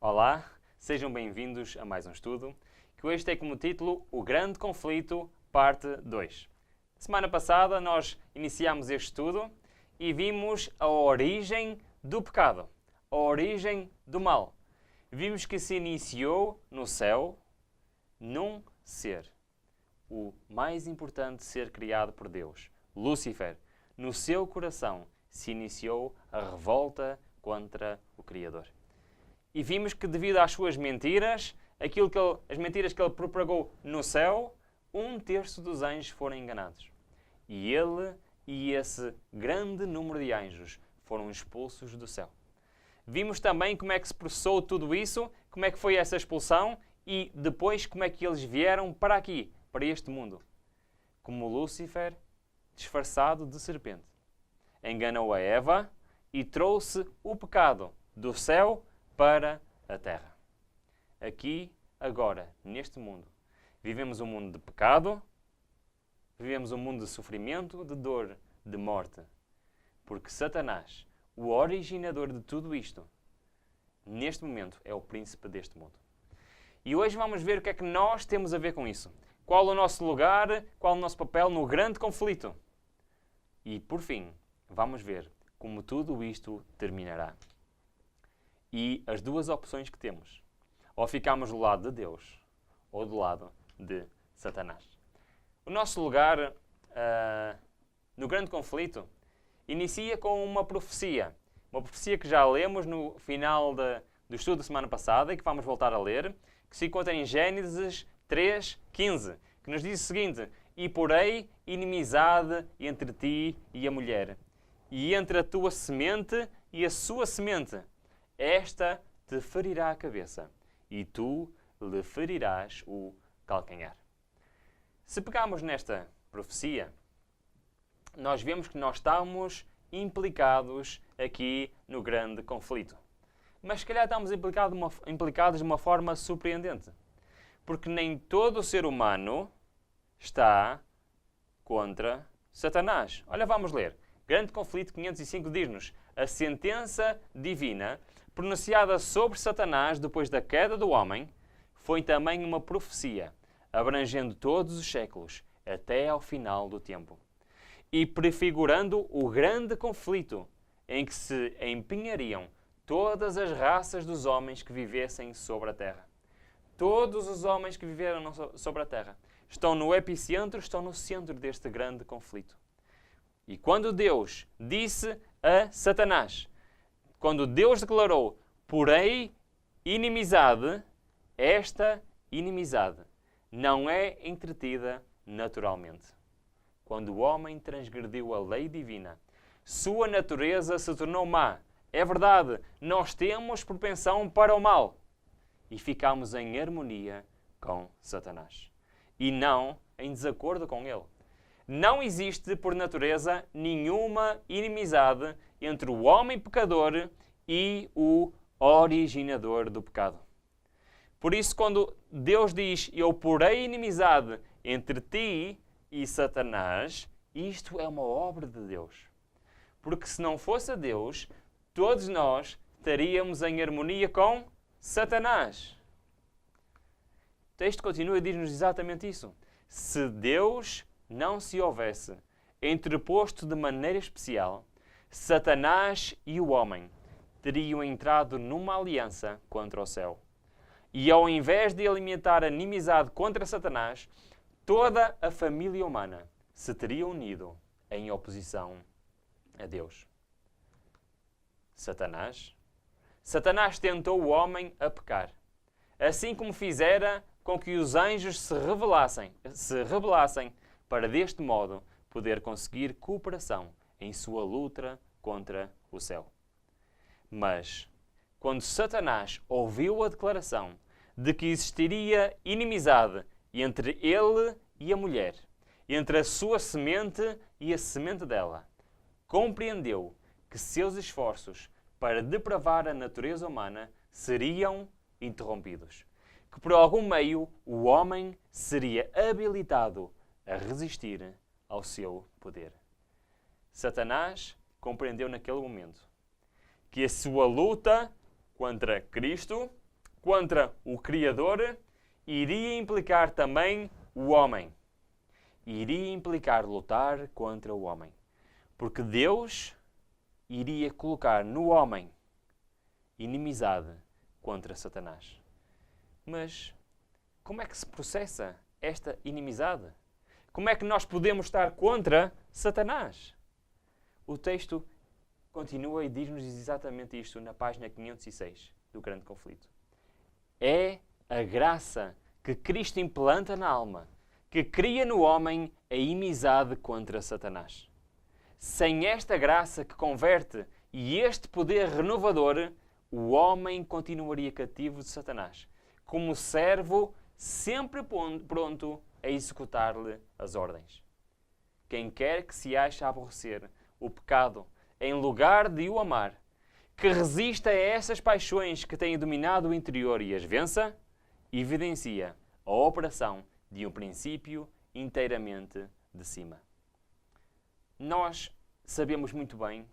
Olá, sejam bem-vindos a mais um estudo, que hoje tem como título O Grande Conflito, parte 2. Semana passada nós iniciámos este estudo e vimos a origem do pecado, a origem do mal. Vimos que se iniciou no céu, num ser, o mais importante ser criado por Deus, Lúcifer. No seu coração se iniciou a revolta contra o Criador. E vimos que devido às suas mentiras, as mentiras que ele propagou no céu, 1/3 dos anjos foram enganados. E ele e esse grande número de anjos foram expulsos do céu. Vimos também como é que se processou tudo isso, como é que foi essa expulsão e depois como é que eles vieram para aqui, para este mundo. Como Lúcifer, disfarçado de serpente, enganou a Eva e trouxe o pecado do céu para a terra. Aqui, agora, neste mundo, vivemos um mundo de pecado, vivemos um mundo de sofrimento, de dor, de morte. Porque Satanás, o originador de tudo isto, neste momento é o príncipe deste mundo. E hoje vamos ver o que é que nós temos a ver com isso. Qual o nosso lugar, qual o nosso papel no grande conflito. E, por fim, vamos ver como tudo isto terminará. E as duas opções que temos. Ou ficamos do lado de Deus, ou do lado de Satanás. O nosso lugar no grande conflito inicia com uma profecia. Uma profecia que já lemos no final do estudo da semana passada e que vamos voltar a ler, que se encontra em Gênesis 3:15, que nos diz o seguinte: E porei inimizade entre ti e a mulher, e entre a tua semente e a sua semente. Esta te ferirá a cabeça, e tu lhe ferirás o calcanhar. Se pegarmos nesta profecia, nós vemos que nós estamos implicados aqui no grande conflito. Mas se calhar estamos implicados de uma forma surpreendente. Porque nem todo o ser humano está contra Satanás. Olha, vamos ler. Grande Conflito 505 diz-nos: a sentença divina pronunciada sobre Satanás depois da queda do homem foi também uma profecia, abrangendo todos os séculos, até ao final do tempo, e prefigurando o grande conflito em que se empenhariam todas as raças dos homens que vivessem sobre a terra. Todos os homens que viveram sobre a terra estão no epicentro, estão no centro deste grande conflito. E quando Deus disse a Satanás, quando Deus declarou, porém, inimizade, esta inimizade não é entretida naturalmente. Quando o homem transgrediu a lei divina, sua natureza se tornou má. É verdade, nós temos propensão para o mal. E ficamos em harmonia com Satanás. E não em desacordo com ele. Não existe, por natureza, nenhuma inimizade entre o homem pecador e o originador do pecado. Por isso, quando Deus diz, eu porei inimizade entre ti e Satanás, isto é uma obra de Deus. Porque se não fosse Deus, todos nós estaríamos em harmonia com Satanás. O texto continua e diz-nos exatamente isso. Se Deus não se houvesse entreposto de maneira especial, Satanás e o homem teriam entrado numa aliança contra o céu. E ao invés de alimentar a inimizade contra Satanás, toda a família humana se teria unido em oposição a Deus. Satanás tentou o homem a pecar, assim como fizera com que os anjos se rebelassem para deste modo poder conseguir cooperação em sua luta contra o céu. Mas, quando Satanás ouviu a declaração de que existiria inimizade entre ele e a mulher, entre a sua semente e a semente dela, compreendeu que seus esforços para depravar a natureza humana seriam interrompidos, que por algum meio o homem seria habilitado a resistir ao seu poder. Satanás compreendeu naquele momento que a sua luta contra Cristo contra o Criador, iria implicar também o homem. Iria implicar lutar contra o homem. Porque Deus iria colocar no homem inimizade contra Satanás. Mas como é que se processa esta inimizade? Como é que nós podemos estar contra Satanás? O texto continua e diz-nos exatamente isto na página 506 do Grande Conflito. É a graça que Cristo implanta na alma, que cria no homem a inimizade contra Satanás. Sem esta graça que converte e este poder renovador, o homem continuaria cativo de Satanás, como servo sempre pronto a executar-lhe as ordens. Quem quer que se ache a aborrecer o pecado em lugar de o amar, que resista a essas paixões que têm dominado o interior e as vença, evidencia a operação de um princípio inteiramente de cima. Nós sabemos muito bem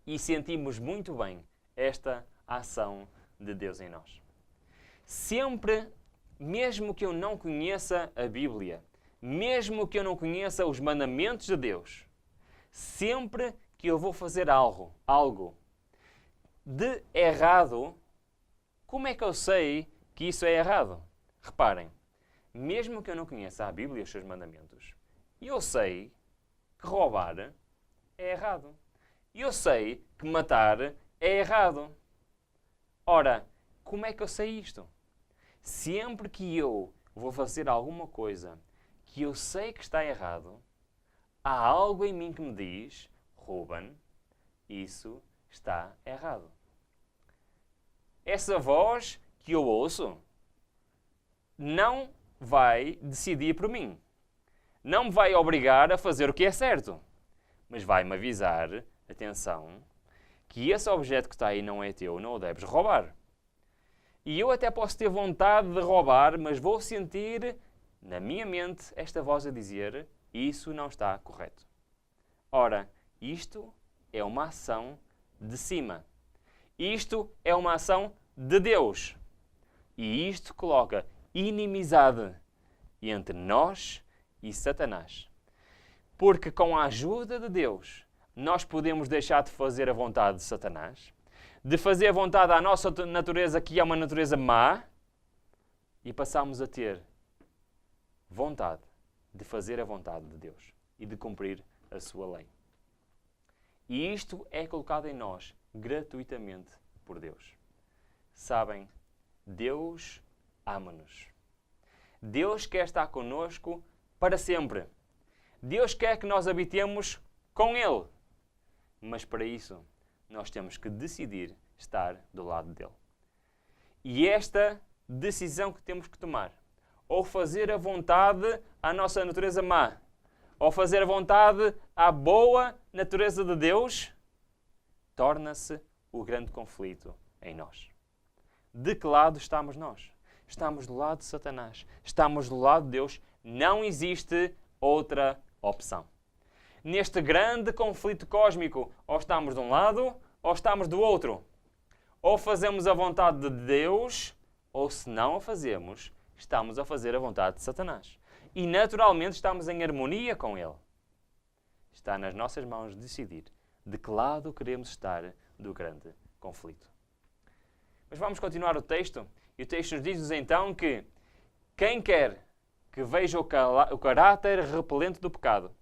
e sentimos muito bem esta ação de Deus em nós. Sempre, mesmo que eu não conheça a Bíblia, mesmo que eu não conheça os mandamentos de Deus, sempre que eu vou fazer algo de errado, como é que eu sei que isso é errado? Reparem, mesmo que eu não conheça a Bíblia e os seus mandamentos, eu sei que roubar é errado. Eu sei que matar é errado. Ora, como é que eu sei isto? Sempre que eu vou fazer alguma coisa que eu sei que está errado, há algo em mim que me diz, Ruben, isso está errado. Essa voz que eu ouço não vai decidir por mim. Não me vai obrigar a fazer o que é certo. Mas vai-me avisar, atenção, que esse objeto que está aí não é teu, não o deves roubar. E eu até posso ter vontade de roubar, mas vou sentir na minha mente esta voz a dizer, isso não está correto. Ora, isto é uma ação de cima. Isto é uma ação de Deus. E isto coloca inimizade entre nós e Satanás. Porque com a ajuda de Deus, nós podemos deixar de fazer a vontade de Satanás, de fazer a vontade à nossa natureza, que é uma natureza má, e passamos a ter vontade de fazer a vontade de Deus e de cumprir a sua lei. E isto é colocado em nós gratuitamente por Deus. Sabem, Deus ama-nos. Deus quer estar conosco para sempre. Deus quer que nós habitemos com Ele. Mas para isso, nós temos que decidir estar do lado dele. E esta decisão que temos que tomar, ou fazer a vontade à nossa natureza má, ou fazer a vontade à boa natureza de Deus, torna-se o grande conflito em nós. De que lado estamos nós? Estamos do lado de Satanás. Estamos do lado de Deus. Não existe outra opção. Neste grande conflito cósmico, ou estamos de um lado, ou estamos do outro. Ou fazemos a vontade de Deus, ou se não a fazemos, estamos a fazer a vontade de Satanás. E naturalmente estamos em harmonia com ele. Está nas nossas mãos decidir de que lado queremos estar do grande conflito. Mas vamos continuar o texto. E o texto diz-nos então que quem quer que veja o caráter repelente do pecado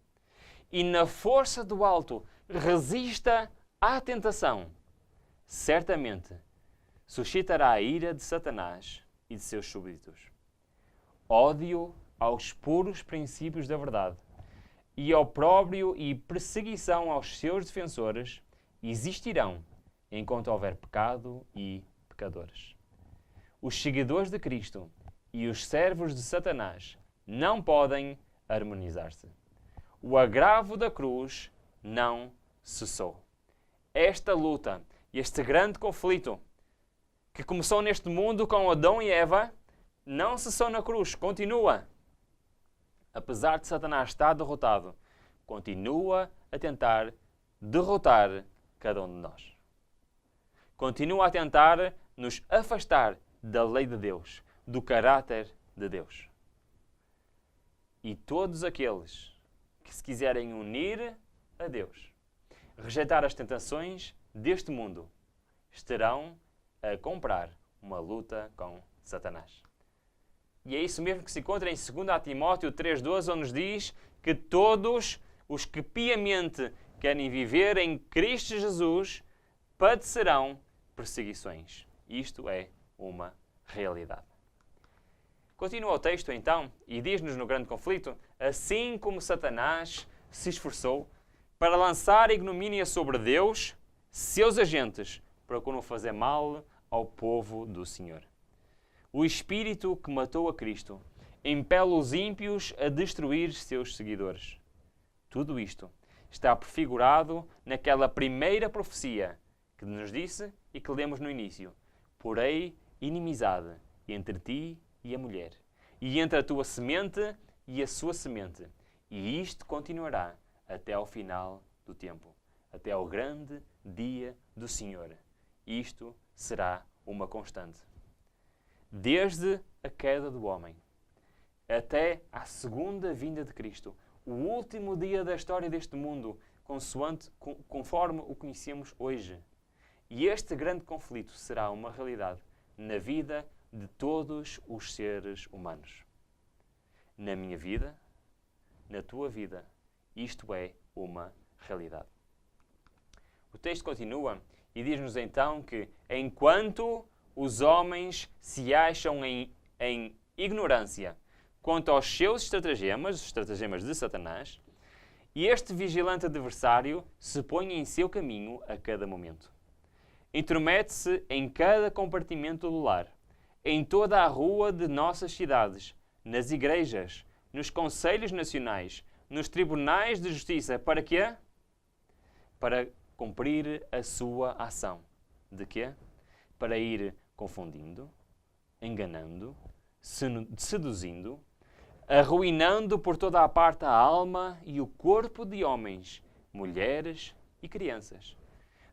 e na força do alto resista à tentação, certamente suscitará a ira de Satanás e de seus súbditos. Ódio aos puros princípios da verdade e opróbrio e perseguição aos seus defensores existirão enquanto houver pecado e pecadores. Os seguidores de Cristo e os servos de Satanás não podem harmonizar-se. O agravo da cruz não cessou. Esta luta, este grande conflito que começou neste mundo com Adão e Eva, não cessou na cruz, continua. Apesar de Satanás estar derrotado, continua a tentar derrotar cada um de nós. Continua a tentar nos afastar da lei de Deus, do caráter de Deus. E todos aqueles que se quiserem unir a Deus, rejeitar as tentações deste mundo, estarão a comprar uma luta com Satanás. E é isso mesmo que se encontra em 2 Timóteo 3,12, onde nos diz que todos os que piamente querem viver em Cristo Jesus padecerão perseguições. Isto é uma realidade. Continua o texto então e diz-nos no grande conflito: assim como Satanás se esforçou para lançar ignomínia sobre Deus, seus agentes procuram fazer mal ao povo do Senhor. O Espírito que matou a Cristo impele os ímpios a destruir seus seguidores. Tudo isto está prefigurado naquela primeira profecia que nos disse e que lemos no início: porém inimizade entre ti e a mulher, e entre a tua semente e a sua semente, e isto continuará até ao final do tempo, até ao grande dia do Senhor. Isto será uma constante. Desde a queda do homem até à segunda vinda de Cristo, o último dia da história deste mundo, conforme o conhecemos hoje. E este grande conflito será uma realidade na vida de todos os seres humanos. Na minha vida, na tua vida, isto é uma realidade. O texto continua e diz-nos então que enquanto os homens se acham em ignorância quanto aos seus estratagemas, os estratagemas de Satanás, este vigilante adversário se põe em seu caminho a cada momento. Intromete-se em cada compartimento do lar, em toda a rua de nossas cidades, nas igrejas, nos conselhos nacionais, nos tribunais de justiça. Para quê? Para cumprir a sua ação. De quê? Para ir confundindo, enganando, seduzindo, arruinando por toda a parte a alma e o corpo de homens, mulheres e crianças,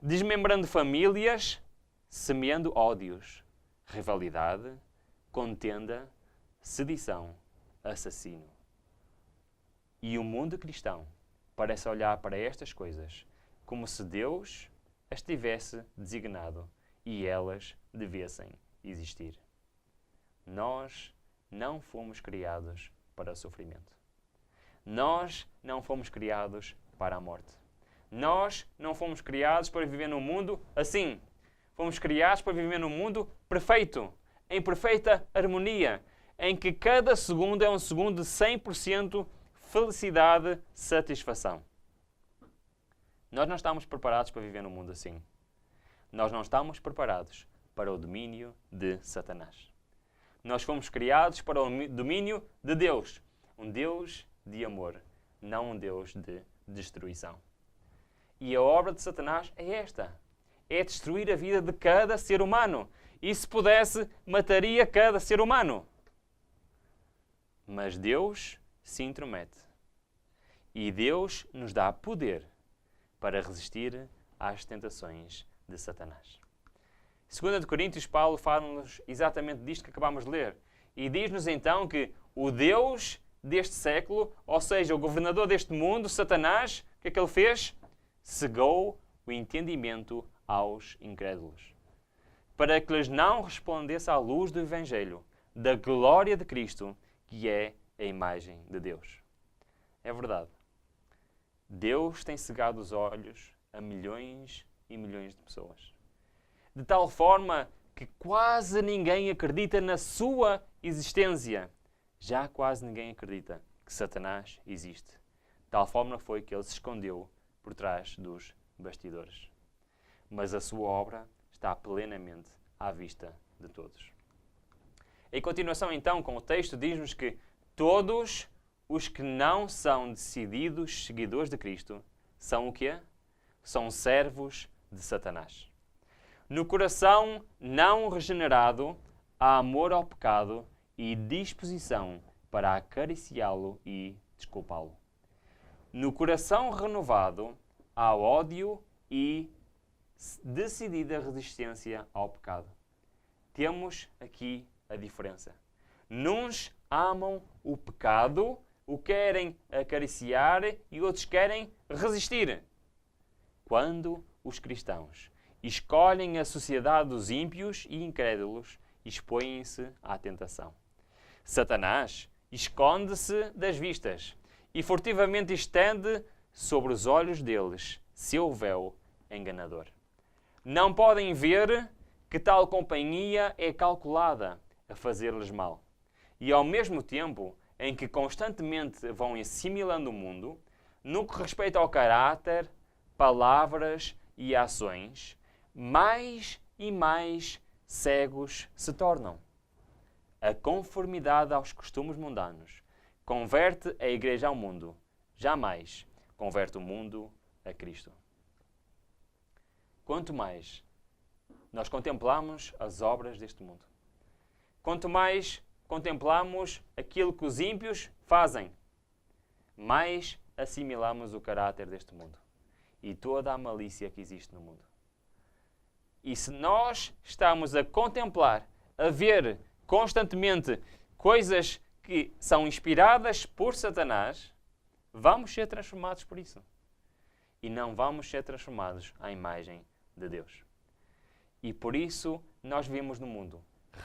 desmembrando famílias, semeando ódios, rivalidade, contenda, sedição, assassino. E o mundo cristão parece olhar para estas coisas como se Deus as tivesse designado e elas devessem existir. Nós não fomos criados para o sofrimento. Nós não fomos criados para a morte. Nós não fomos criados para viver num mundo assim. Fomos criados para viver num mundo perfeito, em perfeita harmonia, em que cada segundo é um segundo de 100% felicidade, satisfação. Nós não estamos preparados para viver num mundo assim. Nós não estamos preparados para o domínio de Satanás. Nós fomos criados para o domínio de Deus. Um Deus de amor, não um Deus de destruição. E a obra de Satanás é esta. É destruir a vida de cada ser humano. E se pudesse, mataria cada ser humano. Mas Deus se intromete. E Deus nos dá poder para resistir às tentações de Satanás. 2 Coríntios, Paulo fala-nos exatamente disto que acabamos de ler. E diz-nos então que o Deus deste século, ou seja, o governador deste mundo, Satanás, o que é que ele fez? Cegou o entendimento aos incrédulos, para que lhes não resplandesse à luz do Evangelho, da glória de Cristo, que é a imagem de Deus. É verdade. Deus tem cegado os olhos a milhões e milhões de pessoas. De tal forma que quase ninguém acredita na sua existência. Já quase ninguém acredita que Satanás existe. De tal forma foi que ele se escondeu por trás dos bastidores. Mas a sua obra está plenamente à vista de todos. Em continuação, então, com o texto, diz-nos que todos os que não são decididos seguidores de Cristo são o quê? São servos de Satanás. No coração não regenerado há amor ao pecado e disposição para acariciá-lo e desculpá-lo. No coração renovado há ódio e decidida resistência ao pecado. temos aqui a diferença. Uns amam o pecado, o querem acariciar e outros querem resistir. Quando os cristãos escolhem a sociedade dos ímpios e incrédulos, expõem-se à tentação. Satanás esconde-se das vistas e furtivamente estende sobre os olhos deles seu véu enganador. Não podem ver que tal companhia é calculada a fazer-lhes mal. E ao mesmo tempo em que constantemente vão assimilando o mundo, no que respeita ao caráter, palavras e ações, mais e mais cegos se tornam. A conformidade aos costumes mundanos converte a igreja ao mundo, jamais converte o mundo a Cristo. Quanto mais nós contemplamos as obras deste mundo, quanto mais contemplamos aquilo que os ímpios fazem, mais assimilamos o caráter deste mundo e toda a malícia que existe no mundo. E se nós estamos a contemplar, a ver constantemente coisas que são inspiradas por Satanás, vamos ser transformados por isso. E não vamos ser transformados à imagem de Deus. E por isso nós vivemos num mundo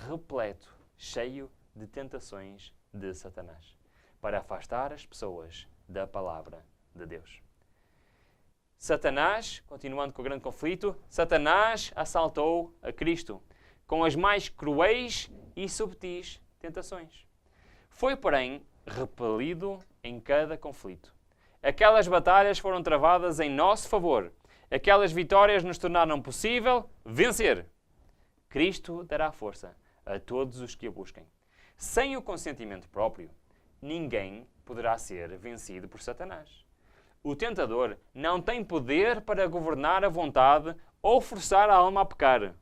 repleto, cheio de tentações de Satanás, para afastar as pessoas da palavra de Deus. Satanás, continuando com o grande conflito, Satanás assaltou a Cristo com as mais cruéis e subtis tentações. Foi, porém, repelido em cada conflito. Aquelas batalhas foram travadas em nosso favor. Aquelas vitórias nos tornaram possível vencer. Cristo dará força a todos os que a busquem. Sem o consentimento próprio, ninguém poderá ser vencido por Satanás. O tentador não tem poder para governar a vontade ou forçar a alma a pecar.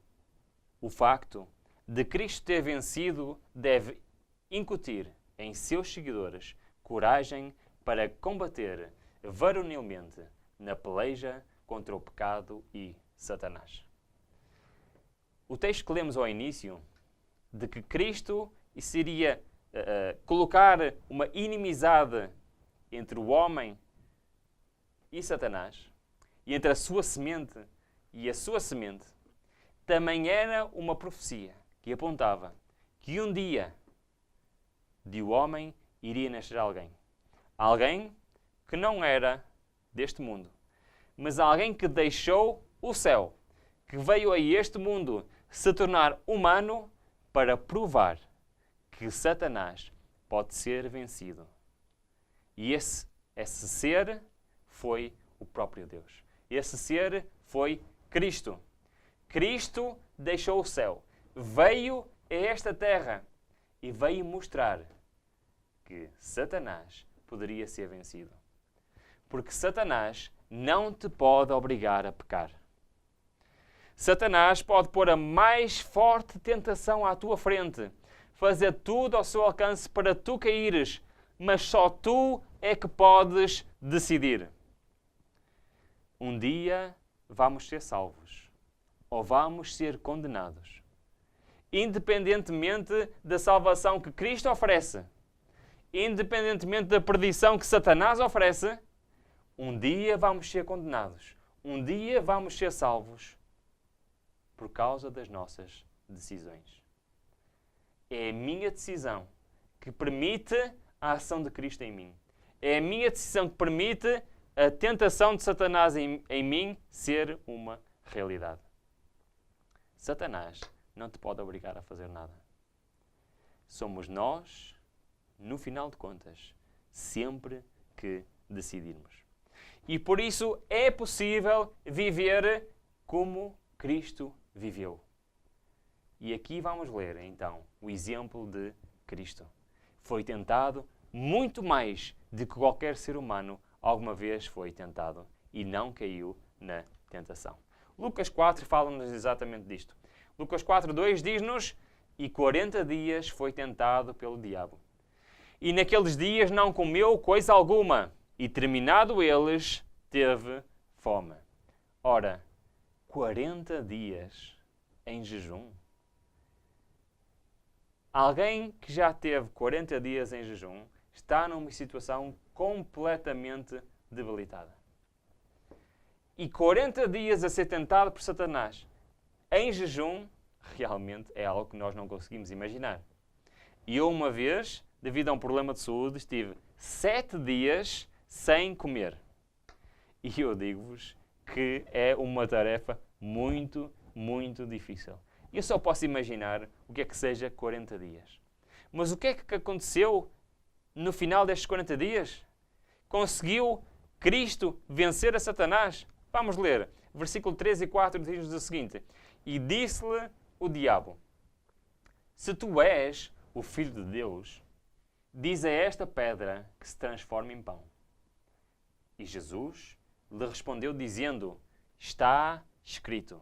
O facto de Cristo ter vencido deve incutir em seus seguidores coragem para combater varonilmente na peleja contra o pecado e Satanás. O texto que lemos ao início, de que Cristo seria colocar uma inimizade entre o homem e Satanás, e entre a sua semente e a sua semente, também era uma profecia que apontava que um dia de o homem iria nascer alguém. Alguém que não era deste mundo, mas alguém que deixou o céu, que veio a este mundo se tornar humano para provar que Satanás pode ser vencido. E esse ser foi o próprio Deus. Esse ser foi Cristo. Cristo deixou o céu, veio a esta terra e veio mostrar que Satanás poderia ser vencido. Porque Satanás não te pode obrigar a pecar. Satanás pode pôr a mais forte tentação à tua frente, fazer tudo ao seu alcance para tu caíres, mas só tu é que podes decidir. Um dia vamos ser salvos ou vamos ser condenados. Independentemente da salvação que Cristo oferece, independentemente da perdição que Satanás oferece, um dia vamos ser condenados. Um dia vamos ser salvos por causa das nossas decisões. É a minha decisão que permite a ação de Cristo em mim. É a minha decisão que permite a tentação de Satanás em mim ser uma realidade. Satanás não te pode obrigar a fazer nada. Somos nós, no final de contas, sempre que decidirmos. E por isso é possível viver como Cristo viveu. E aqui vamos ler, então, o exemplo de Cristo. Foi tentado muito mais do que qualquer ser humano alguma vez foi tentado e não caiu na tentação. Lucas 4 fala-nos exatamente disto. Lucas 4:2 diz-nos: e 40 dias foi tentado pelo diabo. E naqueles dias não comeu coisa alguma, e terminado eles, teve fome. Ora, 40 dias em jejum. Alguém que já teve 40 dias em jejum está numa situação completamente debilitada. E 40 dias a ser tentado por Satanás em jejum, realmente é algo que nós não conseguimos imaginar. E eu uma vez, devido a um problema de saúde, estive 7 dias sem comer. E eu digo-vos que é uma tarefa muito, muito difícil. Eu só posso imaginar o que é que seja 40 dias. Mas o que é que aconteceu no final destes 40 dias? Conseguiu Cristo vencer a Satanás? Vamos ler. Versículo 3 e 4 diz-nos o seguinte. E disse-lhe o diabo, se tu és o Filho de Deus, diz a esta pedra que se transforme em pão. E Jesus lhe respondeu dizendo, está escrito,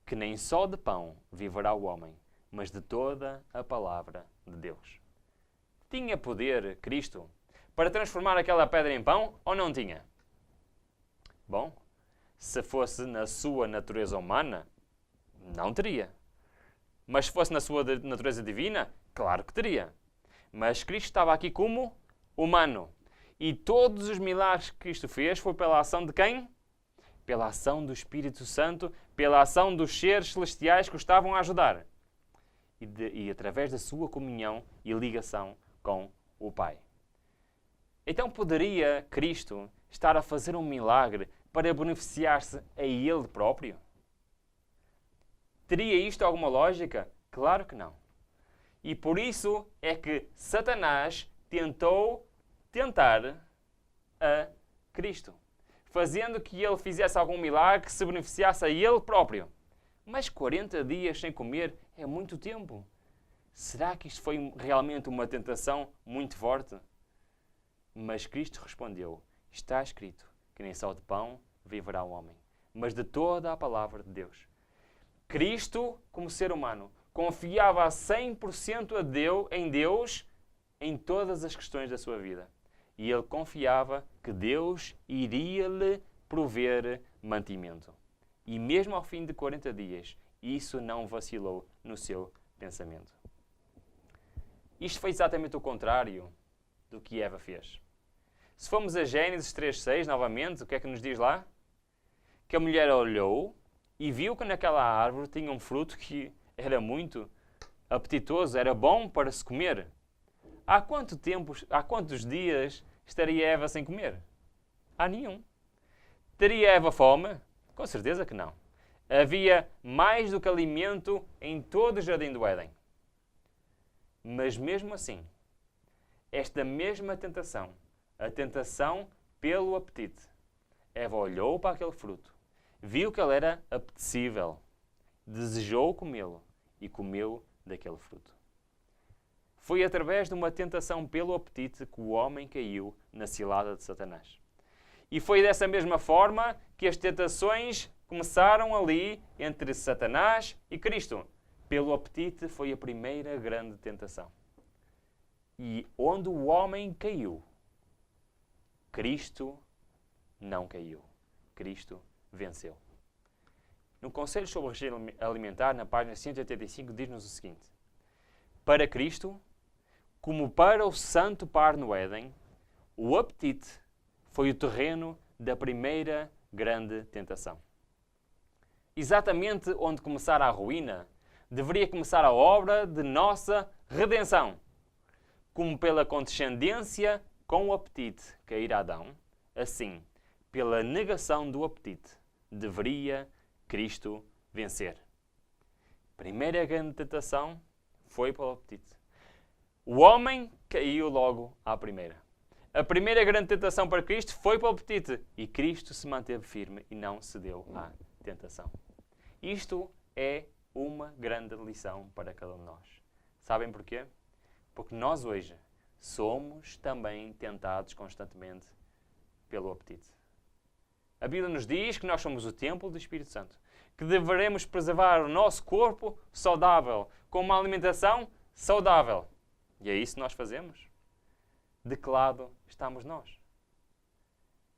que nem só de pão viverá o homem, mas de toda a palavra de Deus. Tinha poder Cristo para transformar aquela pedra em pão ou não tinha? Bom, se fosse na sua natureza humana, não teria. Mas se fosse na sua natureza divina, claro que teria. Mas Cristo estava aqui como humano. E todos os milagres que Cristo fez foi pela ação de quem? Pela ação do Espírito Santo, pela ação dos seres celestiais que o estavam a ajudar. E através da sua comunhão e ligação com o Pai. Então poderia Cristo estar a fazer um milagre para beneficiar-se a Ele próprio? Teria isto alguma lógica? Claro que não. E por isso é que Satanás tentar a Cristo, fazendo que ele fizesse algum milagre que se beneficiasse a ele próprio. Mas 40 dias sem comer é muito tempo. Será que isto foi realmente uma tentação muito forte? Mas Cristo respondeu, está escrito que nem só de pão viverá o homem, mas de toda a palavra de Deus. Cristo, como ser humano, confiava a 100% em Deus em todas as questões da sua vida. E ele confiava que Deus iria lhe prover mantimento. E mesmo ao fim de 40 dias, isso não vacilou no seu pensamento. Isto foi exatamente o contrário do que Eva fez. Se formos a Gênesis 3:6, novamente, o que é que nos diz lá? Que a mulher olhou e viu que naquela árvore tinha um fruto que era muito apetitoso, era bom para se comer. Há quantos dias estaria Eva sem comer? Há nenhum. Teria Eva fome? Com certeza que não. Havia mais do que alimento em todo o jardim do Éden. Mas mesmo assim, esta mesma tentação, a tentação pelo apetite, Eva olhou para aquele fruto, viu que ele era apetecível, desejou comê-lo e comeu daquele fruto. Foi através de uma tentação pelo apetite que o homem caiu na cilada de Satanás. E foi dessa mesma forma que as tentações começaram ali entre Satanás e Cristo. Pelo apetite foi a primeira grande tentação. E onde o homem caiu, Cristo não caiu. Cristo venceu. No Conselho sobre o Regime Alimentar, na página 185, diz-nos o seguinte. Para Cristo, como para o santo par no Éden, o apetite foi o terreno da primeira grande tentação. Exatamente onde começar a ruína, deveria começar a obra de nossa redenção. Como pela condescendência com o apetite caíra Adão, assim, pela negação do apetite, deveria Cristo vencer. Primeira grande tentação foi pelo apetite. O homem caiu logo à primeira. A primeira grande tentação para Cristo foi pelo apetite. E Cristo se manteve firme e não cedeu à tentação. Isto é uma grande lição para cada um de nós. Sabem porquê? Porque nós hoje somos também tentados constantemente pelo apetite. A Bíblia nos diz que nós somos o templo do Espírito Santo, que deveremos preservar o nosso corpo saudável, com uma alimentação saudável. E é isso que nós fazemos? De que lado estamos nós?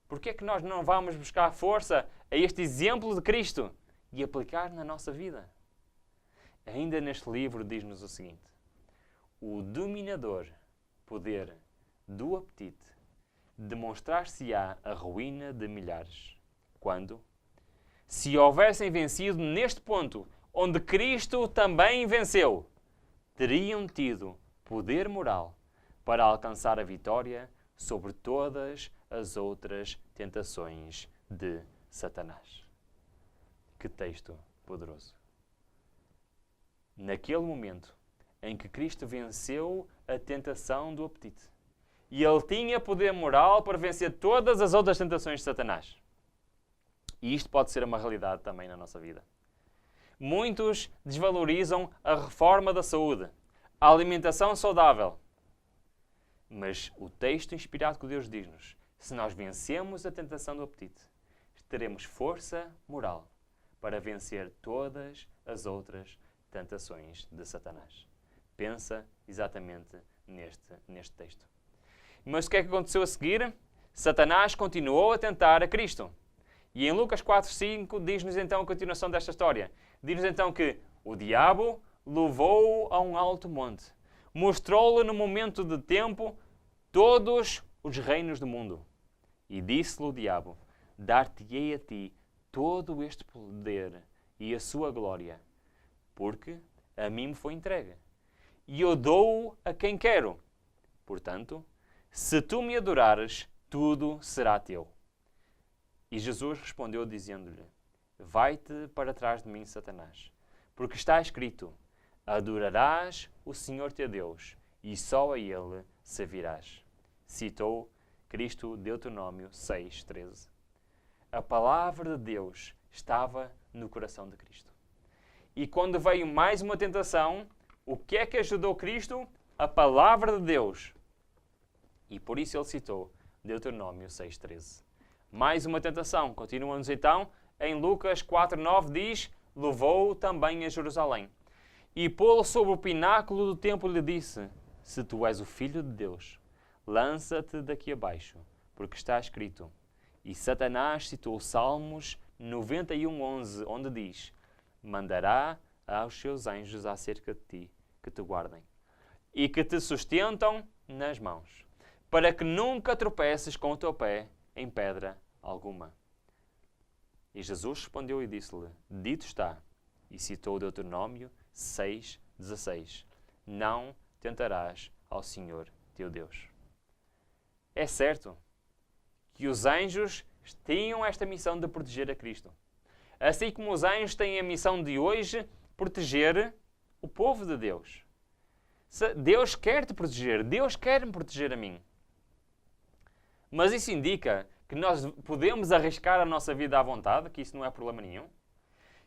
Porquê é que nós não vamos buscar força a este exemplo de Cristo e aplicar na nossa vida? Ainda neste livro diz-nos o seguinte. o dominador poder do apetite, demonstrar-se-á a ruína de milhares. Quando? Se houvessem vencido neste ponto, onde Cristo também venceu, teriam tido poder moral para alcançar a vitória sobre todas as outras tentações de Satanás. Que texto poderoso! Naquele momento em que Cristo venceu a tentação do apetite, e Ele tinha poder moral para vencer todas as outras tentações de Satanás. E isto pode ser uma realidade também na nossa vida. Muitos desvalorizam a reforma da saúde, a alimentação saudável. Mas o texto inspirado que Deus diz-nos, se nós vencemos a tentação do apetite, teremos força moral para vencer todas as outras tentações de Satanás. Pensa exatamente neste texto. Mas o que é que aconteceu a seguir? Satanás continuou a tentar a Cristo. E em Lucas 4:5 diz-nos então a continuação desta história. Diz-nos então que o diabo levou-o a um alto monte. Mostrou-lhe no momento de tempo todos os reinos do mundo. E disse-lhe o diabo, dar-te-ei a ti todo este poder e a sua glória, porque a mim me foi entregue. E eu dou-o a quem quero. Portanto, se tu me adorares, tudo será teu. E Jesus respondeu dizendo-lhe, vai-te para trás de mim, Satanás, porque está escrito, adorarás o Senhor teu Deus, e só a Ele servirás. Citou Cristo Deuteronômio 6:13. A palavra de Deus estava no coração de Cristo. E quando veio mais uma tentação, o que é que ajudou Cristo? A palavra de Deus. E por isso ele citou Deuteronômio 6:13. Mais uma tentação. Continuamos então. Em Lucas 4:9 diz, levou-o também a Jerusalém. E pô-lo sobre o pináculo do templo e lhe disse, se tu és o Filho de Deus, lança-te daqui abaixo, porque está escrito. E Satanás citou Salmos 91:11, onde diz, mandará aos seus anjos acerca de ti, que te guardem, e que te sustentam nas mãos, para que nunca tropeces com o teu pé em pedra alguma. E Jesus respondeu e disse-lhe, dito está, e citou Deuteronômio 6:16, não tentarás ao Senhor teu Deus. É certo que os anjos tinham esta missão de proteger a Cristo. Assim como os anjos têm a missão de hoje proteger o povo de Deus. Deus quer te proteger, Deus quer me proteger a mim. Mas isso indica que nós podemos arriscar a nossa vida à vontade, que isso não é problema nenhum?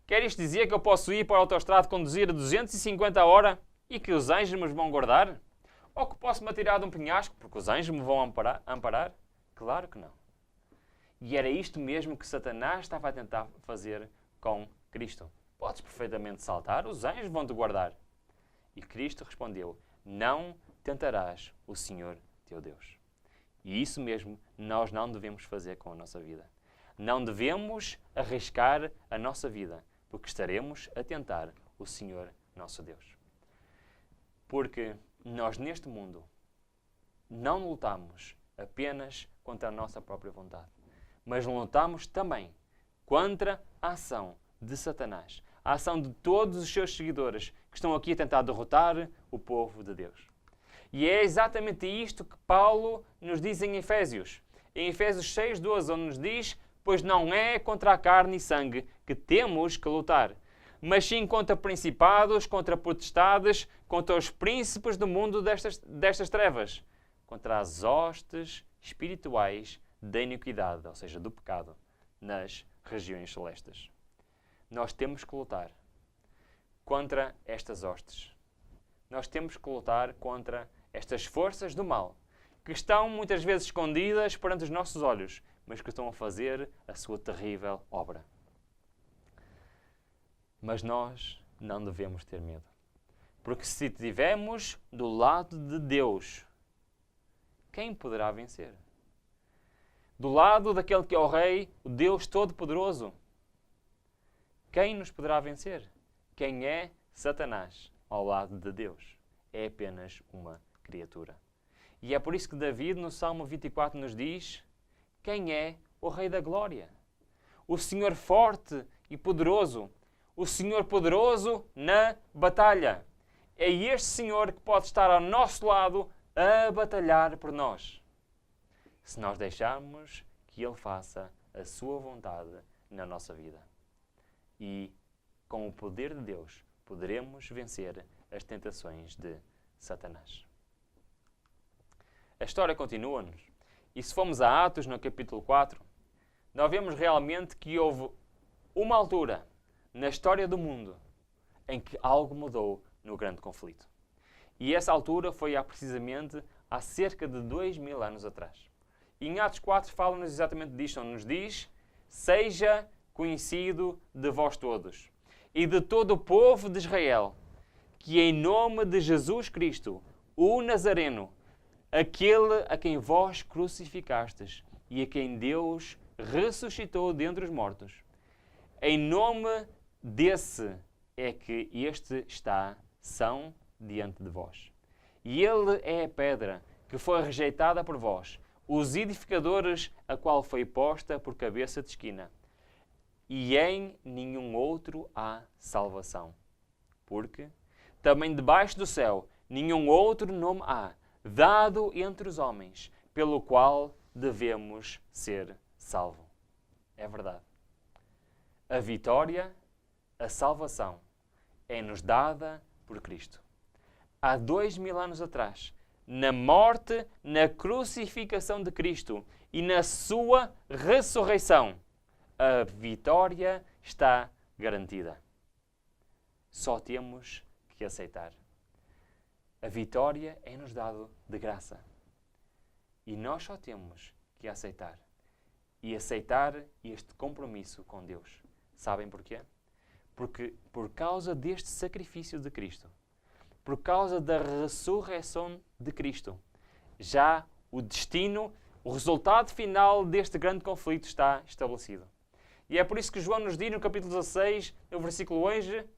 Quer isto dizer que eu posso ir para a autoestrada conduzir a 250 a hora e que os anjos me vão guardar? Ou que posso me atirar de um penhasco porque os anjos me vão amparar? Claro que não. E era isto mesmo que Satanás estava a tentar fazer com Cristo. Podes perfeitamente saltar, os anjos vão te guardar. E Cristo respondeu, não tentarás o Senhor teu Deus. E isso mesmo nós não devemos fazer com a nossa vida. Não devemos arriscar a nossa vida, porque estaremos a tentar o Senhor nosso Deus. Porque nós neste mundo não lutamos apenas contra a nossa própria vontade, mas lutamos também contra a ação de Satanás, a ação de todos os seus seguidores que estão aqui a tentar derrotar o povo de Deus. E é exatamente isto que Paulo nos diz em Efésios. Em Efésios 6:12, onde nos diz, pois não é contra a carne e sangue que temos que lutar, mas sim contra principados, contra potestades, contra os príncipes do mundo destas trevas, contra as hostes espirituais da iniquidade, ou seja, do pecado, nas regiões celestes. Nós temos que lutar contra estas hostes. Nós temos que lutar contra estas forças do mal, que estão muitas vezes escondidas perante os nossos olhos, mas que estão a fazer a sua terrível obra. Mas nós não devemos ter medo, porque se estivermos do lado de Deus, quem poderá vencer? Do lado daquele que é o Rei, o Deus Todo-Poderoso, quem nos poderá vencer? Quem é Satanás ao lado de Deus? é apenas uma criatura. E é por isso que David, no Salmo 24, nos diz: quem é o Rei da Glória? O Senhor forte e poderoso. O Senhor poderoso na batalha. É este Senhor que pode estar ao nosso lado a batalhar por nós, se nós deixarmos que Ele faça a sua vontade na nossa vida. E, com o poder de Deus, poderemos vencer as tentações de Satanás. A história continua-nos. E se formos a Atos, no capítulo 4, nós vemos realmente que houve uma altura na história do mundo em que algo mudou no grande conflito. E essa altura foi precisamente há cerca de 2000 anos atrás. E em Atos 4 fala-nos exatamente disto, onde nos diz: seja conhecido de vós todos e de todo o povo de Israel, que em nome de Jesus Cristo, o Nazareno, aquele a quem vós crucificastes e a quem Deus ressuscitou dentre os mortos, em nome desse é que este está são diante de vós. E ele é a pedra que foi rejeitada por vós, os edificadores, a qual foi posta por cabeça de esquina. E em nenhum outro há salvação. Porque também debaixo do céu nenhum outro nome há, dado entre os homens, pelo qual devemos ser salvos. É verdade. A vitória, a salvação, é-nos dada por Cristo. Há 2000 anos atrás, na morte, na crucificação de Cristo e na sua ressurreição, a vitória está garantida. Só temos que aceitar. A vitória é-nos dada de graça. E nós só temos que aceitar. E aceitar este compromisso com Deus. Sabem porquê? Porque por causa deste sacrifício de Cristo, por causa da ressurreição de Cristo, já o destino, o resultado final deste grande conflito está estabelecido. E é por isso que João nos diz no capítulo 16, no versículo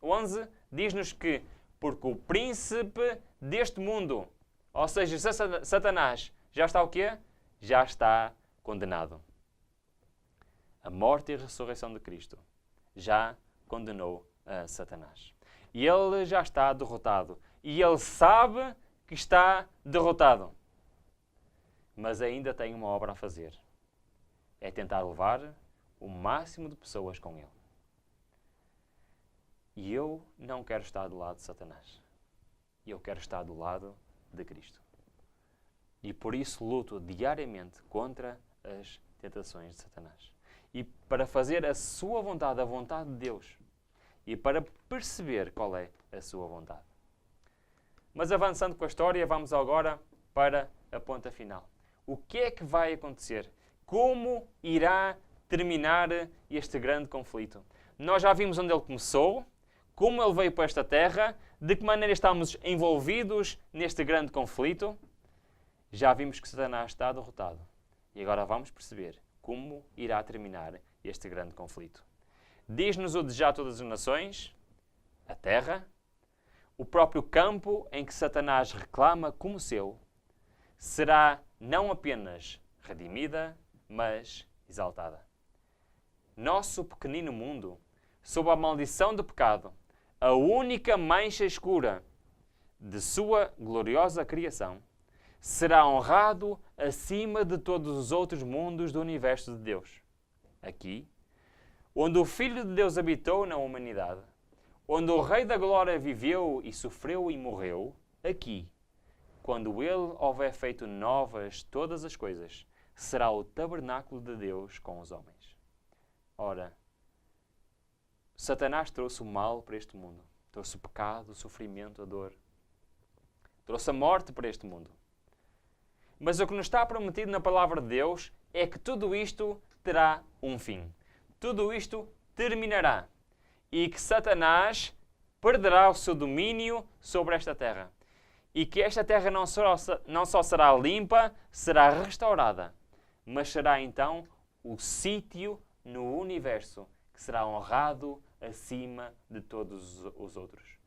11, diz-nos que porque o príncipe deste mundo, ou seja, Satanás, já está o quê? Já está condenado. A morte e a ressurreição de Cristo já condenou a Satanás. E ele já está derrotado. E ele sabe que está derrotado. Mas ainda tem uma obra a fazer. É tentar levar o máximo de pessoas com ele. E eu não quero estar do lado de Satanás. Eu quero estar do lado de Cristo. E por isso luto diariamente contra as tentações de Satanás. E para fazer a sua vontade, a vontade de Deus. E para perceber qual é a sua vontade. Mas avançando com a história, vamos agora para a ponta final. O que é que vai acontecer? Como irá terminar este grande conflito? Nós já vimos onde ele começou, como ele veio para esta terra, de que maneira estamos envolvidos neste grande conflito. Já vimos que Satanás está derrotado. E agora vamos perceber como irá terminar este grande conflito. Diz-nos o desejar todas as nações, a terra, o próprio campo em que Satanás reclama como seu, será não apenas redimida, mas exaltada. Nosso pequenino mundo, sob a maldição do pecado, a única mancha escura de sua gloriosa criação, será honrado acima de todos os outros mundos do universo de Deus. Aqui, onde o Filho de Deus habitou na humanidade, onde o Rei da Glória viveu e sofreu e morreu, aqui, quando Ele houver feito novas todas as coisas, será o tabernáculo de Deus com os homens. Ora, Satanás trouxe o mal para este mundo. Trouxe o pecado, o sofrimento, a dor. Trouxe a morte para este mundo. Mas o que nos está prometido na palavra de Deus é que tudo isto terá um fim. Tudo isto terminará. E que Satanás perderá o seu domínio sobre esta terra. E que esta terra não só será limpa, será restaurada, mas será então o sítio no universo que será honrado acima de todos os outros.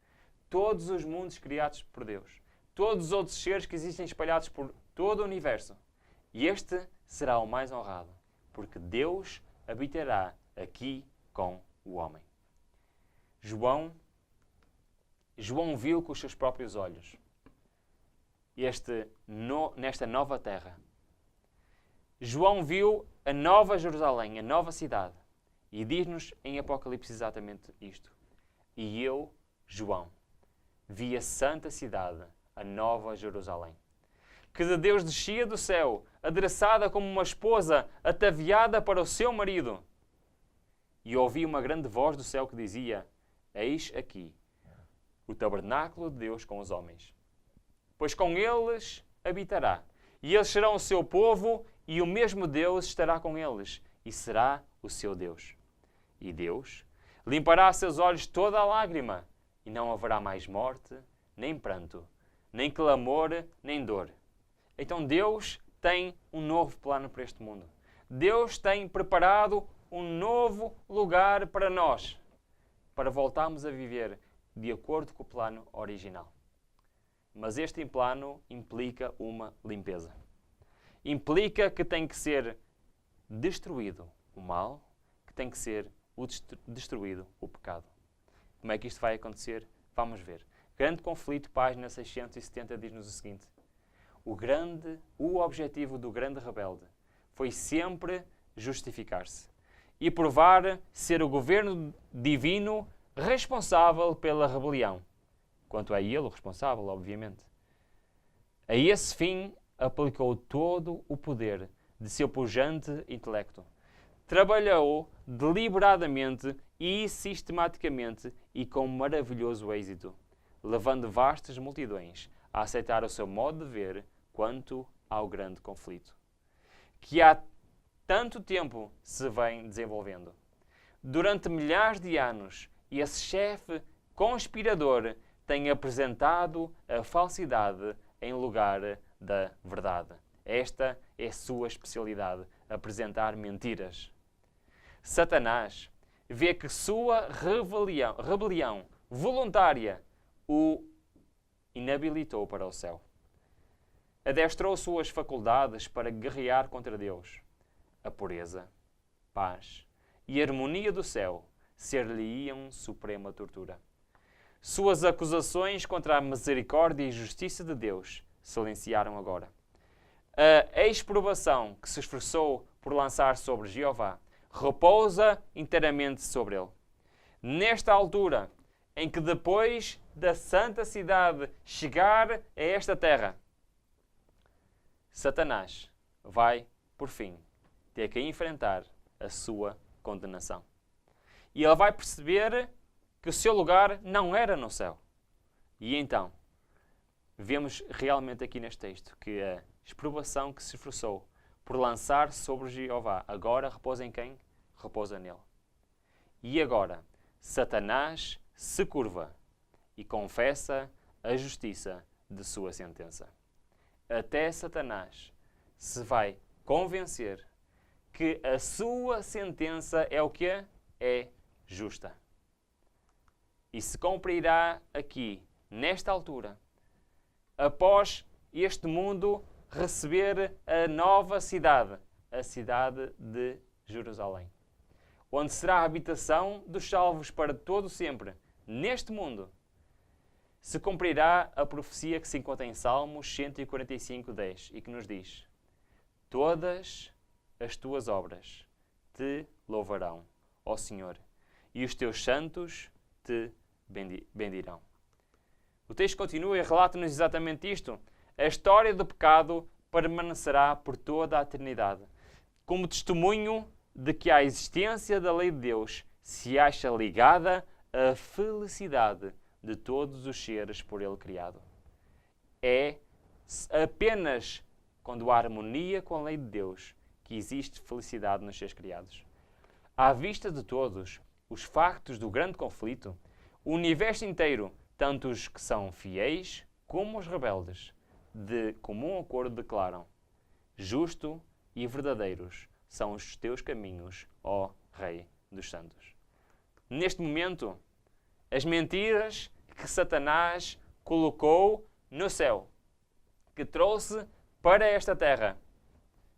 Todos os mundos criados por Deus, todos os outros seres que existem espalhados por todo o universo. E este será o mais honrado, porque Deus habitará aqui com o homem. João viu com os seus próprios olhos nesta nova terra. João viu a nova Jerusalém, a nova cidade. E diz-nos em Apocalipse exatamente isto. E eu, João, vi a santa cidade, a nova Jerusalém, que de Deus descia do céu, adereçada como uma esposa ataviada para o seu marido. E ouvi uma grande voz do céu que dizia: Eis aqui o tabernáculo de Deus com os homens. Pois com eles habitará, e eles serão o seu povo, e o mesmo Deus estará com eles, e será o seu Deus. E Deus limpará a seus olhos toda a lágrima, e não haverá mais morte, nem pranto, nem clamor, nem dor. Então Deus tem um novo plano para este mundo. Deus tem preparado um novo lugar para nós, para voltarmos a viver de acordo com o plano original. Mas este plano implica uma limpeza. Implica que tem que ser destruído o mal, que tem que ser destruído o pecado. Como é que isto vai acontecer? Vamos ver. Grande Conflito, página 670, diz-nos o seguinte: o objetivo do grande rebelde foi sempre justificar-se e provar ser o governo divino responsável pela rebelião. Quanto a ele, o responsável, obviamente. A esse fim, aplicou todo o poder de seu pujante intelecto. Trabalhou deliberadamente e sistematicamente e com maravilhoso êxito, levando vastas multidões a aceitar o seu modo de ver quanto ao grande conflito, que há tanto tempo se vem desenvolvendo. Durante milhares de anos, esse chefe conspirador tem apresentado a falsidade em lugar da verdade. Esta é a sua especialidade, apresentar mentiras. Satanás vê que sua rebelião voluntária o inabilitou para o céu. Adestrou suas faculdades para guerrear contra Deus. A pureza, paz e harmonia do céu ser-lhe-iam suprema tortura. Suas acusações contra a misericórdia e justiça de Deus silenciaram agora. A exprovação que se esforçou por lançar sobre Jeová repousa inteiramente sobre ele. Nesta altura, em que depois da santa cidade chegar a esta terra, Satanás vai, por fim, ter que enfrentar a sua condenação. E ele vai perceber que o seu lugar não era no céu. E então, vemos realmente aqui neste texto que a exprovação que se esforçou por lançar sobre Jeová agora repousa em quem? Repousa nele. E agora, Satanás se curva e confessa a justiça de sua sentença. Até Satanás se vai convencer que a sua sentença é o quê? É justa. E se cumprirá aqui, nesta altura, após este mundo receber a nova cidade, a cidade de Jerusalém, onde será a habitação dos salvos para todo sempre, neste mundo, se cumprirá a profecia que se encontra em Salmos 145:10 e que nos diz: todas as tuas obras te louvarão, ó Senhor, e os teus santos te bendirão. O texto continua e relata-nos exatamente isto. A história do pecado permanecerá por toda a eternidade, como testemunho de que a existência da lei de Deus se acha ligada à felicidade de todos os seres por Ele criado. É apenas quando há harmonia com a lei de Deus que existe felicidade nos seres criados. À vista de todos os factos do grande conflito, o universo inteiro, tanto os que são fiéis como os rebeldes, de comum acordo declaram: justo e verdadeiros são os teus caminhos, ó Rei dos Santos. Neste momento, as mentiras que Satanás colocou no céu, que trouxe para esta terra,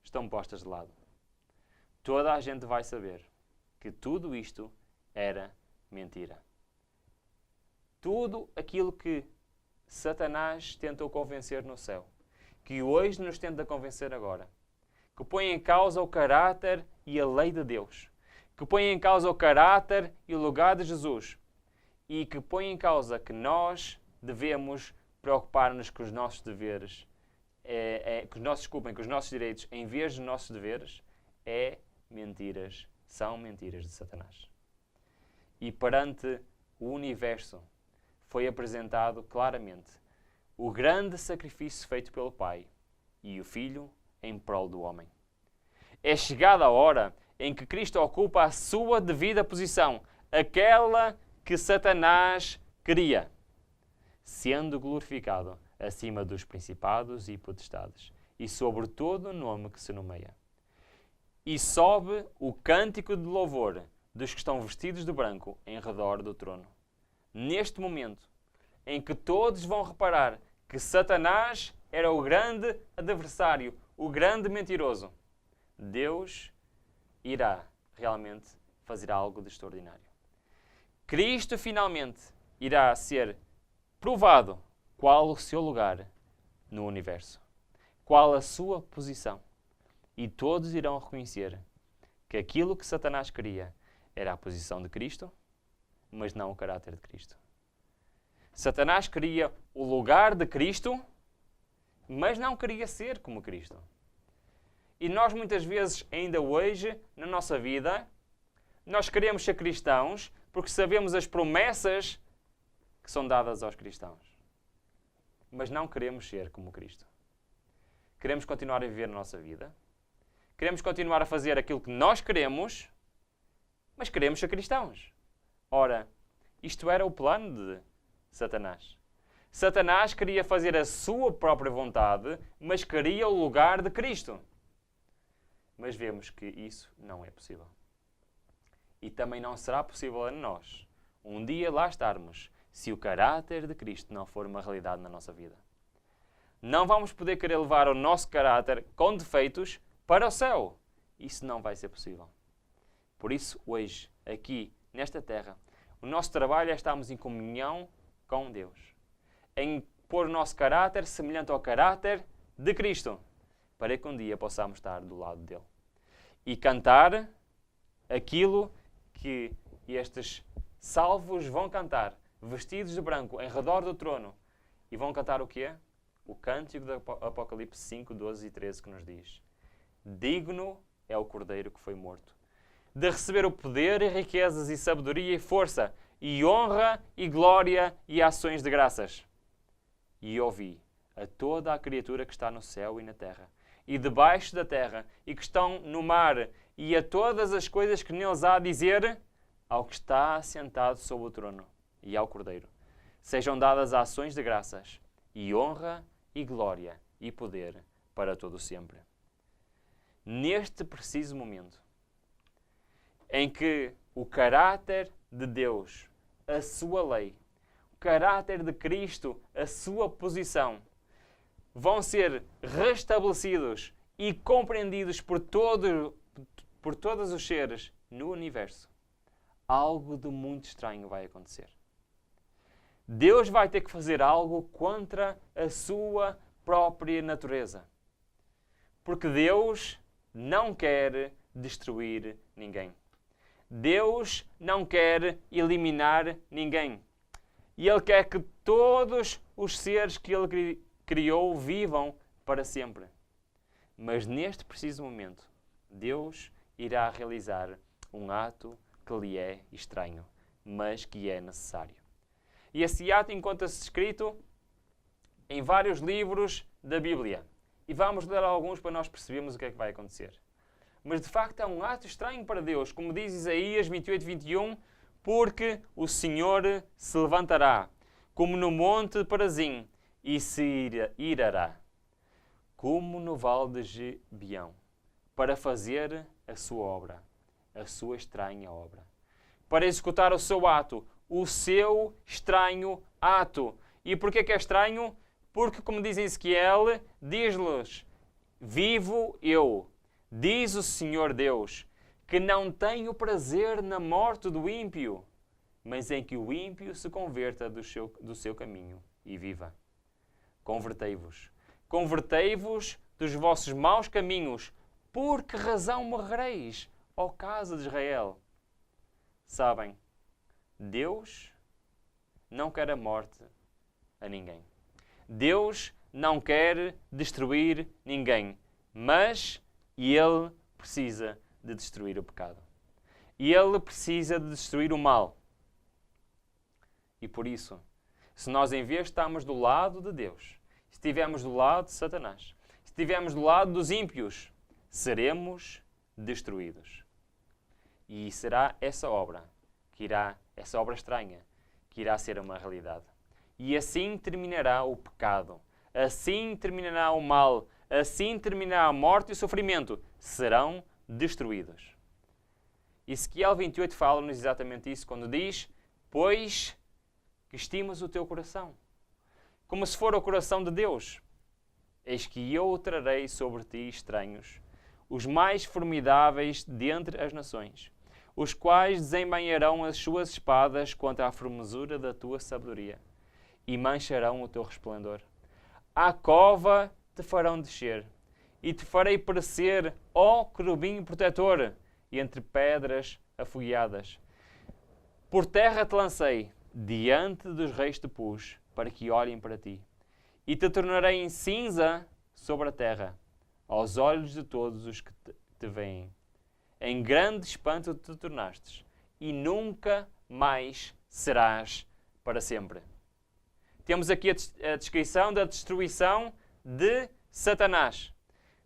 estão postas de lado. Toda a gente vai saber que tudo isto era mentira. Tudo aquilo que Satanás tentou convencer no céu, que hoje nos tenta convencer agora, que põe em causa o caráter e a lei de Deus, que põe em causa o caráter e o lugar de Jesus, e que põe em causa que nós devemos preocupar-nos com os nossos deveres, com os nossos direitos, em vez dos nossos deveres, são mentiras de Satanás. E perante o universo foi apresentado claramente o grande sacrifício feito pelo Pai e o Filho em prol do homem. É chegada a hora em que Cristo ocupa a sua devida posição, aquela que Satanás queria, sendo glorificado acima dos principados e potestades e sobre todo o nome que se nomeia. E sobe o cântico de louvor dos que estão vestidos de branco em redor do trono. Neste momento em que todos vão reparar que Satanás era o grande adversário, o grande mentiroso, Deus irá realmente fazer algo de extraordinário. Cristo finalmente irá ser provado qual o seu lugar no universo, qual a sua posição. E todos irão reconhecer que aquilo que Satanás queria era a posição de Cristo, mas não o caráter de Cristo. Satanás queria o lugar de Cristo, mas não queria ser como Cristo. E nós muitas vezes, ainda hoje, na nossa vida, nós queremos ser cristãos porque sabemos as promessas que são dadas aos cristãos. Mas não queremos ser como Cristo. Queremos continuar a viver a nossa vida. Queremos continuar a fazer aquilo que nós queremos, mas queremos ser cristãos. Ora, isto era o plano de Satanás. Satanás queria fazer a sua própria vontade, mas queria o lugar de Cristo. Mas vemos que isso não é possível. E também não será possível a nós um dia lá estarmos se o caráter de Cristo não for uma realidade na nossa vida. Não vamos poder querer levar o nosso caráter com defeitos para o céu. Isso não vai ser possível. Por isso, hoje, aqui, nesta terra, o nosso trabalho é estarmos em comunhão com Deus. Em pôr o nosso caráter semelhante ao caráter de Cristo, para que um dia possamos estar do lado dele. E cantar aquilo que estes salvos vão cantar, vestidos de branco, em redor do trono. E vão cantar o quê? O cântico do Apocalipse 5, 12 e 13, que nos diz: digno é o Cordeiro que foi morto, de receber o poder e riquezas e sabedoria e força, e honra e glória e ações de graças. E ouvi a toda a criatura que está no céu e na terra, e debaixo da terra, e que estão no mar, e a todas as coisas que neles há a dizer, ao que está assentado sobre o trono e ao Cordeiro, sejam dadas ações de graças, e honra e glória e poder para todo sempre. Neste preciso momento, em que o caráter de Deus, a sua lei, o caráter de Cristo, a sua posição, vão ser restabelecidos e compreendidos por todos os seres no universo, algo de muito estranho vai acontecer. Deus vai ter que fazer algo contra a sua própria natureza. Porque Deus não quer destruir ninguém. Deus não quer eliminar ninguém. E Ele quer que todos os seres que Ele criou vivam para sempre. Mas neste preciso momento, Deus irá realizar um ato que lhe é estranho, mas que é necessário. E esse ato encontra-se escrito em vários livros da Bíblia. E vamos ler alguns para nós percebermos o que é que vai acontecer. Mas de facto é um ato estranho para Deus, como diz Isaías 28, 21, porque o Senhor se levantará, como no monte de Perazim, e se irará, como no vale de Gibeão, para fazer a sua obra, a sua estranha obra, para executar o seu ato, o seu estranho ato. E porquê que é estranho? Porque, como diz em Ezequiel, diz-lhes: vivo eu, diz o Senhor Deus, que não tenho prazer na morte do ímpio, mas em que o ímpio se converta do seu caminho e viva. Convertei-vos. Convertei-vos dos vossos maus caminhos. Por que razão morrereis, ó casa de Israel? Sabem, Deus não quer a morte a ninguém. Deus não quer destruir ninguém, mas Ele precisa de destruir o pecado. Ele precisa de destruir o mal. E por isso, se nós em vez de estarmos do lado de Deus, estivermos do lado de Satanás, estivermos do lado dos ímpios, seremos destruídos. E será essa obra estranha, que irá ser uma realidade. E assim terminará o pecado, assim terminará o mal, assim terminará a morte e o sofrimento. Serão destruídos. Ezequiel 28 fala-nos exatamente isso, quando diz: pois que estimas o teu coração, como se for o coração de Deus. Eis que eu trarei sobre ti estranhos, os mais formidáveis dentre as nações, os quais desembainharão as suas espadas contra a formosura da tua sabedoria, e mancharão o teu resplendor. À cova te farão descer, e te farei perecer, ó querubim protetor, entre pedras afogueadas. Por terra te lancei, diante dos reis te pus, para que olhem para ti. E te tornarei em cinza sobre a terra, aos olhos de todos os que te veem. Em grande espanto te tornastes, e nunca mais serás para sempre. Temos aqui a descrição da destruição de Satanás.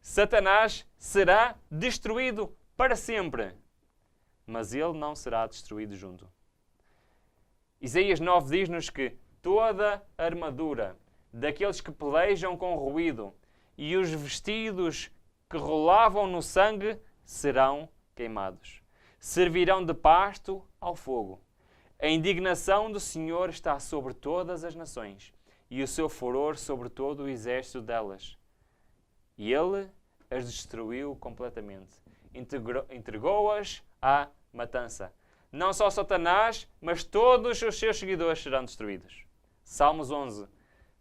Satanás será destruído para sempre, mas ele não será destruído junto. Isaías 9 diz-nos que toda a armadura daqueles que pelejam com ruído e os vestidos que rolavam no sangue serão queimados. Servirão de pasto ao fogo. A indignação do Senhor está sobre todas as nações e o seu furor sobre todo o exército delas. E ele as destruiu completamente. Entregou-as à matança. Não só Satanás, mas todos os seus seguidores serão destruídos. Salmos 11.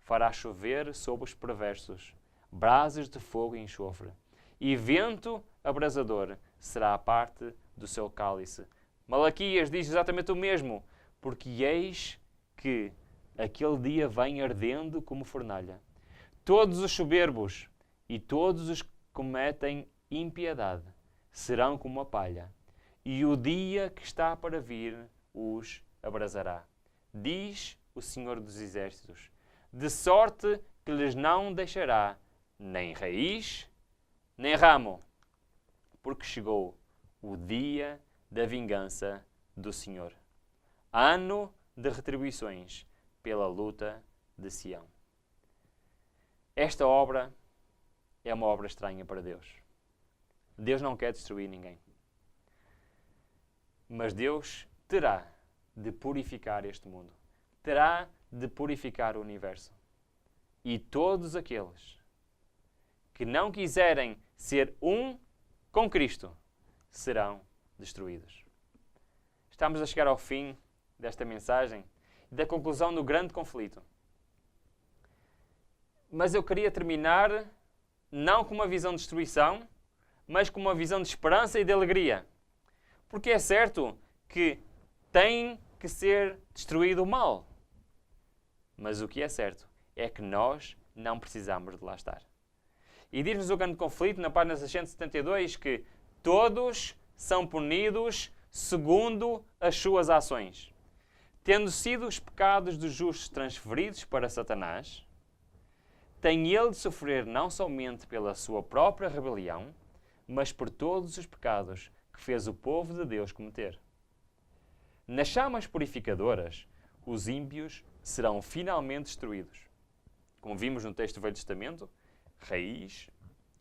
Fará chover sobre os perversos brasas de fogo e enxofre, e vento abrasador será a parte do seu cálice. Malaquias diz exatamente o mesmo, porque eis que aquele dia vem ardendo como fornalha. Todos os soberbos e todos os que cometem impiedade serão como a palha, e o dia que está para vir os abrasará. Diz o Senhor dos Exércitos, de sorte que lhes não deixará nem raiz, nem ramo, porque chegou o dia da vingança do Senhor, ano de retribuições pela luta de Sião. Esta obra é uma obra estranha para Deus. Deus não quer destruir ninguém. Mas Deus terá de purificar este mundo. Terá de purificar o universo. E todos aqueles que não quiserem ser um com Cristo serão destruídos. Estamos a chegar ao fim desta mensagem e da conclusão do grande conflito. Mas eu queria terminar não com uma visão de destruição, mas com uma visão de esperança e de alegria. Porque é certo que tem que ser destruído o mal. Mas o que é certo é que nós não precisamos de lá estar. E diz-nos o grande conflito, na página 672, que todos são punidos segundo as suas ações. Tendo sido os pecados dos justos transferidos para Satanás, tem ele de sofrer não somente pela sua própria rebelião, mas por todos os pecados que fez o povo de Deus cometer. Nas chamas purificadoras, os ímpios serão finalmente destruídos. Como vimos no texto do Velho Testamento, raiz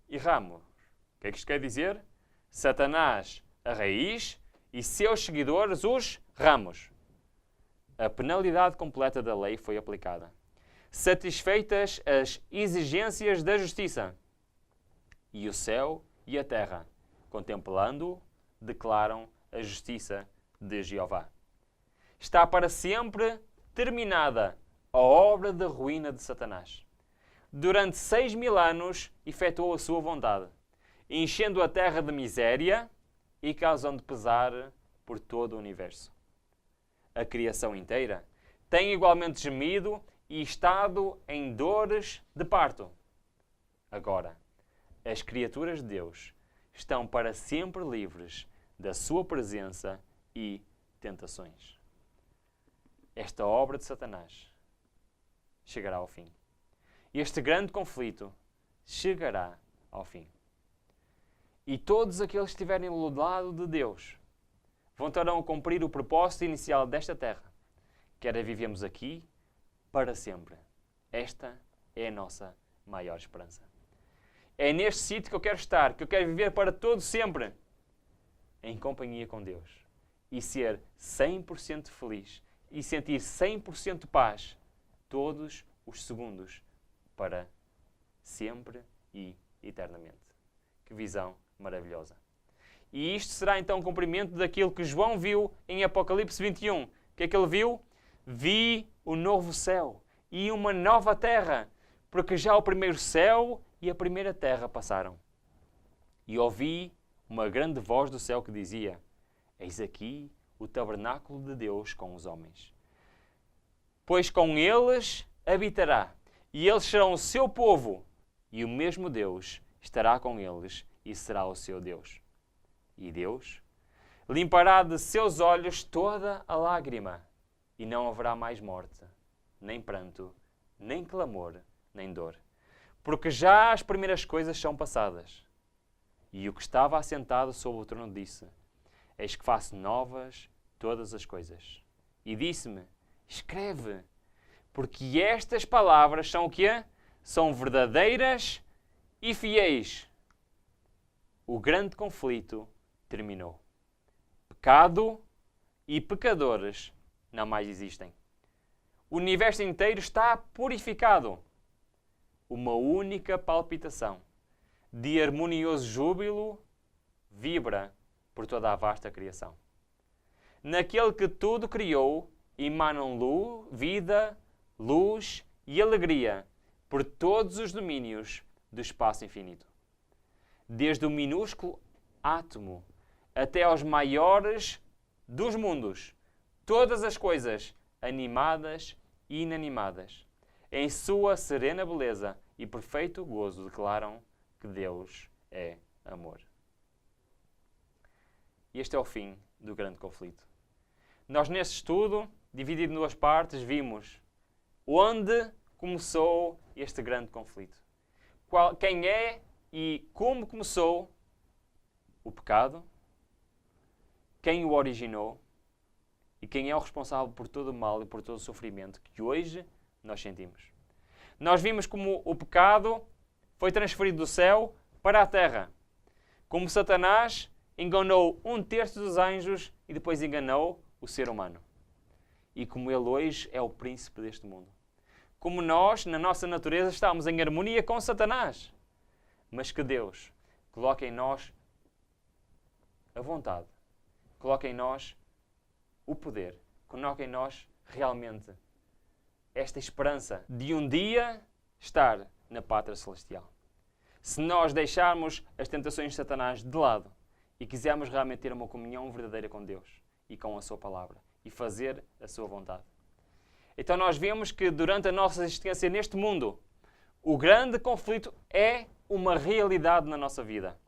e ramo. O que é que isto quer dizer? Satanás, a raiz, e seus seguidores, os ramos. A penalidade completa da lei foi aplicada. satisfeitas as exigências da justiça. E o céu e a terra, contemplando-o, declaram a justiça de Jeová. Está para sempre terminada a obra de ruína de Satanás. Durante 6.000 anos efetuou a sua vontade, enchendo a terra de miséria e causando pesar por todo o universo. A criação inteira tem igualmente gemido e estado em dores de parto. Agora, as criaturas de Deus estão para sempre livres da sua presença e tentações. Esta obra de Satanás chegará ao fim. Este grande conflito chegará ao fim. E todos aqueles que estiverem do lado de Deus voltarão a cumprir o propósito inicial desta terra, que era vivemos aqui para sempre. Esta é a nossa maior esperança. É neste sítio que eu quero estar, que eu quero viver para todo sempre, em companhia com Deus. E ser 100% feliz e sentir 100% paz todos os segundos para sempre e eternamente. Que visão maravilhosa. E isto será então o cumprimento daquilo que João viu em Apocalipse 21. O que é que ele viu? Vi o novo céu e uma nova terra, porque já o primeiro céu e a primeira terra passaram. E ouvi uma grande voz do céu que dizia: Eis aqui o tabernáculo de Deus com os homens. Pois com eles habitará, e eles serão o seu povo, e o mesmo Deus estará com eles e será o seu Deus. E Deus limpará de seus olhos toda a lágrima, e não haverá mais morte, nem pranto, nem clamor, nem dor. Porque já as primeiras coisas são passadas. E o que estava assentado sobre o trono disse: Eis que faço novas todas as coisas. E disse-me: Escreve, porque estas palavras são o quê? São verdadeiras e fiéis. O grande conflito terminou. Pecado e pecadores não mais existem. O universo inteiro está purificado. Uma única palpitação de harmonioso júbilo vibra por toda a vasta criação. Naquele que tudo criou, emanam vida, luz e alegria por todos os domínios do espaço infinito. Desde o minúsculo átomo até aos maiores dos mundos, todas as coisas, animadas e inanimadas, em sua serena beleza e perfeito gozo, declaram que Deus é amor. Este é o fim do grande conflito. Nós, neste estudo, dividido em duas partes, vimos onde começou este grande conflito. Quem é e como começou o pecado, quem o originou e quem é o responsável por todo o mal e por todo o sofrimento que hoje nós sentimos. Nós vimos como o pecado foi transferido do céu para a terra. Como Satanás enganou 1/3 dos anjos e depois enganou o ser humano. E como ele hoje é o príncipe deste mundo. Como nós, na nossa natureza, estamos em harmonia com Satanás. Mas que Deus coloque em nós a vontade, coloque em nós o poder, coloque em nós realmente esta esperança de um dia estar na pátria celestial. Se nós deixarmos as tentações de Satanás de lado e quisermos realmente ter uma comunhão verdadeira com Deus e com a sua palavra e fazer a sua vontade. Então nós vemos que durante a nossa existência neste mundo, o grande conflito é uma realidade na nossa vida.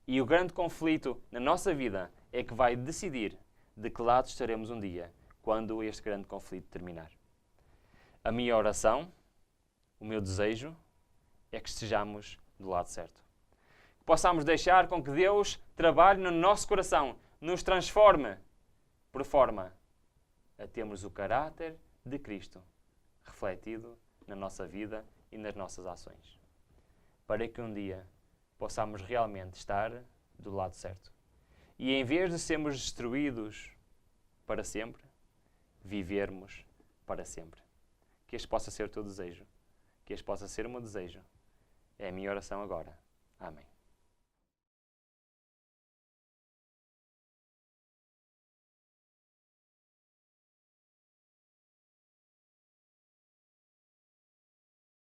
E o grande conflito na nossa vida é que vai decidir de que lado estaremos um dia, quando este grande conflito terminar. A minha oração, o meu desejo, é que estejamos do lado certo. Que possamos deixar com que Deus trabalhe no nosso coração, nos transforme, por forma a termos o caráter de Cristo refletido na nossa vida e nas nossas ações. Para que um dia possamos realmente estar do lado certo. E em vez de sermos destruídos para sempre, vivermos para sempre. Que este possa ser o teu desejo. Que este possa ser o meu desejo. É a minha oração agora. Amém.